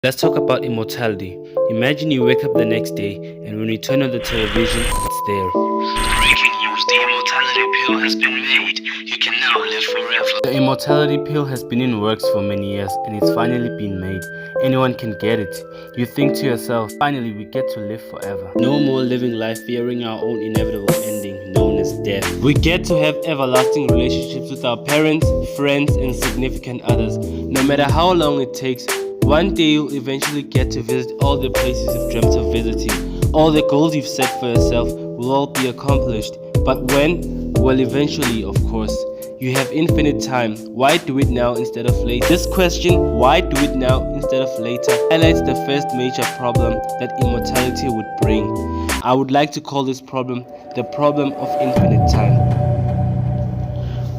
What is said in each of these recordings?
Let's talk about immortality. Imagine you wake up the next day and when you turn on the television, it's there. Breaking news, the immortality pill has been made. You can now live forever. The immortality pill has been in works for many years and it's finally been made. Anyone can get it. You think to yourself, finally we get to live forever. No more living life fearing our own inevitable ending known as death. We get to have everlasting relationships with our parents, friends and significant others. No matter how long it takes, one day you'll eventually get to visit all the places you've dreamt of visiting. All the goals you've set for yourself will all be accomplished. But when? Well, eventually, of course. You have infinite time. Why do it now instead of later? This question, why do it now instead of later, highlights the first major problem that immortality would bring. I would like to call this problem the problem of infinite time.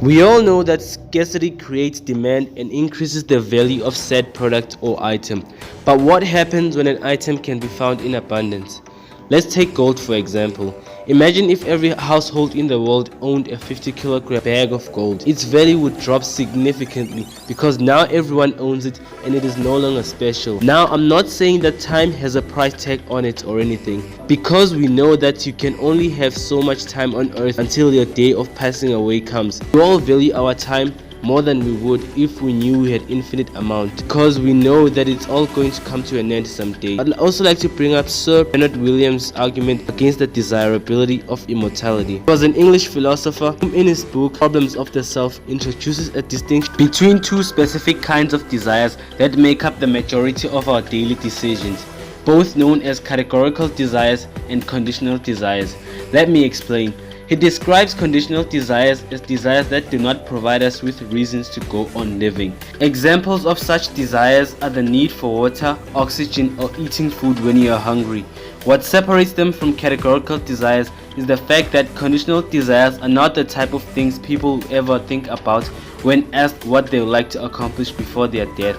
We all know that scarcity creates demand and increases the value of said product or item. But what happens when an item can be found in abundance? Let's take gold for example. Imagine if every household in the world owned a 50-kilogram bag of gold. Its value would drop significantly because now everyone owns it and it is no longer special. Now I'm not saying that time has a price tag on it or anything, because we know that you can only have so much time on earth until your day of passing away comes. We all value our time more than we would if we knew we had infinite amount, because we know that it's all going to come to an end someday. I'd also like to bring up Sir Bernard Williams' argument against the desirability of immortality. He was an English philosopher who in his book Problems of the Self introduces a distinction between two specific kinds of desires that make up the majority of our daily decisions, both known as categorical desires and conditional desires. Let me explain. He describes conditional desires as desires that do not provide us with reasons to go on living. Examples of such desires are the need for water, oxygen, or eating food when you are hungry. What separates them from categorical desires is the fact that conditional desires are not the type of things people ever think about when asked what they would like to accomplish before their death,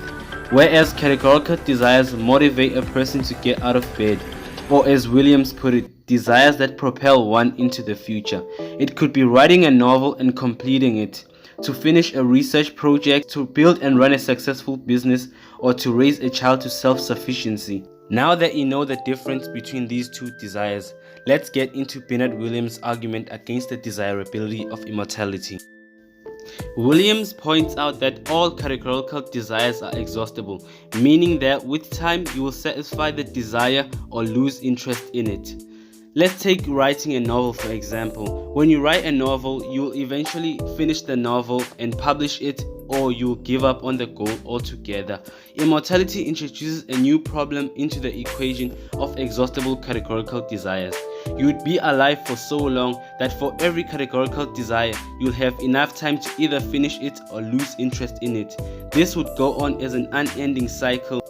whereas categorical desires motivate a person to get out of bed, or as Williams put it, desires that propel one into the future. It could be writing a novel and completing it, to finish a research project, to build and run a successful business, or to raise a child to self-sufficiency. Now that you know the difference between these two desires, let's get into Bernard Williams' argument against the desirability of immortality. Williams points out that all categorical desires are exhaustible, meaning that with time you will satisfy the desire or lose interest in it. Let's take writing a novel for example. When you write a novel, you will eventually finish the novel and publish it, or you will give up on the goal altogether. Immortality introduces a new problem into the equation of exhaustible categorical desires. You would be alive for so long that for every categorical desire, you'll have enough time to either finish it or lose interest in it. This would go on as an unending cycle.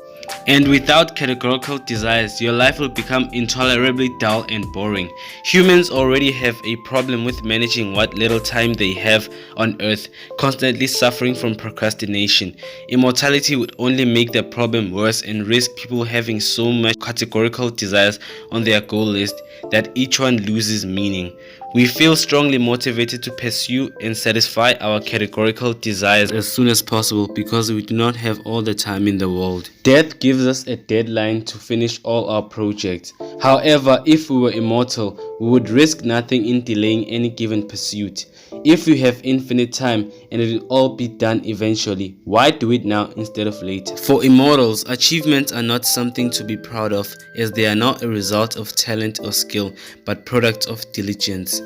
And without categorical desires, your life will become intolerably dull and boring. Humans already have a problem with managing what little time they have on earth, constantly suffering from procrastination. Immortality would only make the problem worse and risk people having so much categorical desires on their goal list that each one loses meaning. We feel strongly motivated to pursue and satisfy our categorical desires as soon as possible because we do not have all the time in the world. Death gives us a deadline to finish all our projects. However, if we were immortal, we would risk nothing in delaying any given pursuit. If we have infinite time and it will all be done eventually, why do it now instead of later? For immortals, achievements are not something to be proud of, as they are not a result of talent or skill, but products of diligence.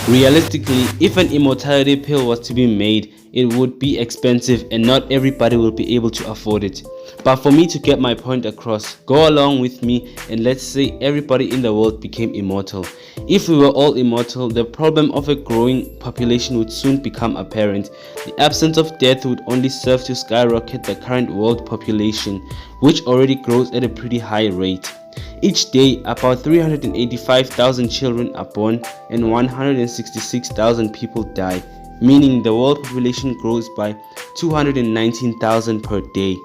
Realistically, if an immortality pill was to be made, it would be expensive and not everybody will be able to afford it. But for me to get my point across, go along with me and let's say everybody in the world became immortal. If we were all immortal, the problem of a growing population would soon become apparent. The absence of death would only serve to skyrocket the current world population, which already grows at a pretty high rate. Each day, about 385,000 children are born and 166,000 people die, meaning the world population grows by 219,000 per day.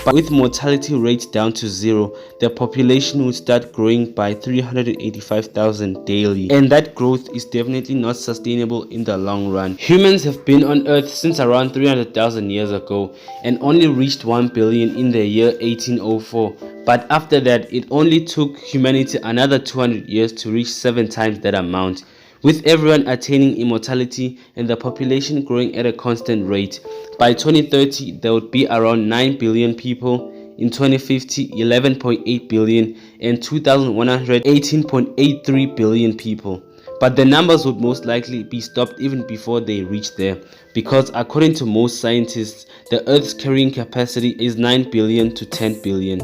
But with mortality rates down to zero, the population would start growing by 385,000 daily. And that growth is definitely not sustainable in the long run. Humans have been on Earth since around 300,000 years ago and only reached 1 billion in the year 1804. But after that, it only took humanity another 200 years to reach 7 times that amount. With everyone attaining immortality and the population growing at a constant rate, by 2030 there would be around 9 billion people, in 2050 11.8 billion, and 2100 18.83 billion people. But the numbers would most likely be stopped even before they reach there, because according to most scientists, the Earth's carrying capacity is 9 billion to 10 billion.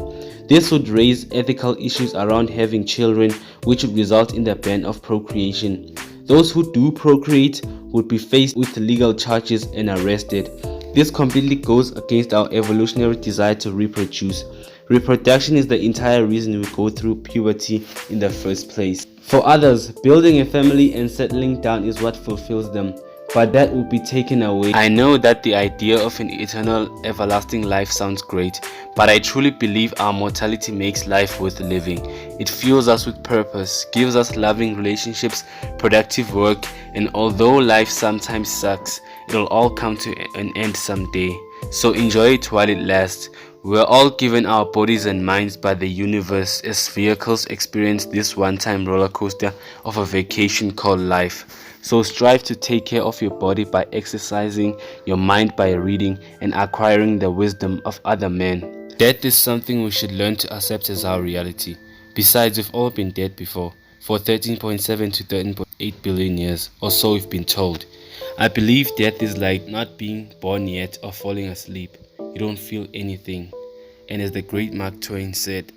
This would raise ethical issues around having children, which would result in the ban of procreation. Those who do procreate would be faced with legal charges and arrested. This completely goes against our evolutionary desire to reproduce. Reproduction is the entire reason we go through puberty in the first place. For others, building a family and settling down is what fulfills them, but that will be taken away. I know that the idea of an eternal, everlasting life sounds great, but I truly believe our mortality makes life worth living. It fuels us with purpose, gives us loving relationships, productive work, and although life sometimes sucks, it'll all come to an end someday. So enjoy it while it lasts. We're all given our bodies and minds by the universe as vehicles experience this one-time roller coaster of a vacation called life. So strive to take care of your body by exercising, your mind by reading, and acquiring the wisdom of other men. Death is something we should learn to accept as our reality. Besides, we've all been dead before, for 13.7 to 13.8 billion years, or so we've been told. I believe death is like not being born yet or falling asleep. You don't feel anything. And as the great Mark Twain said,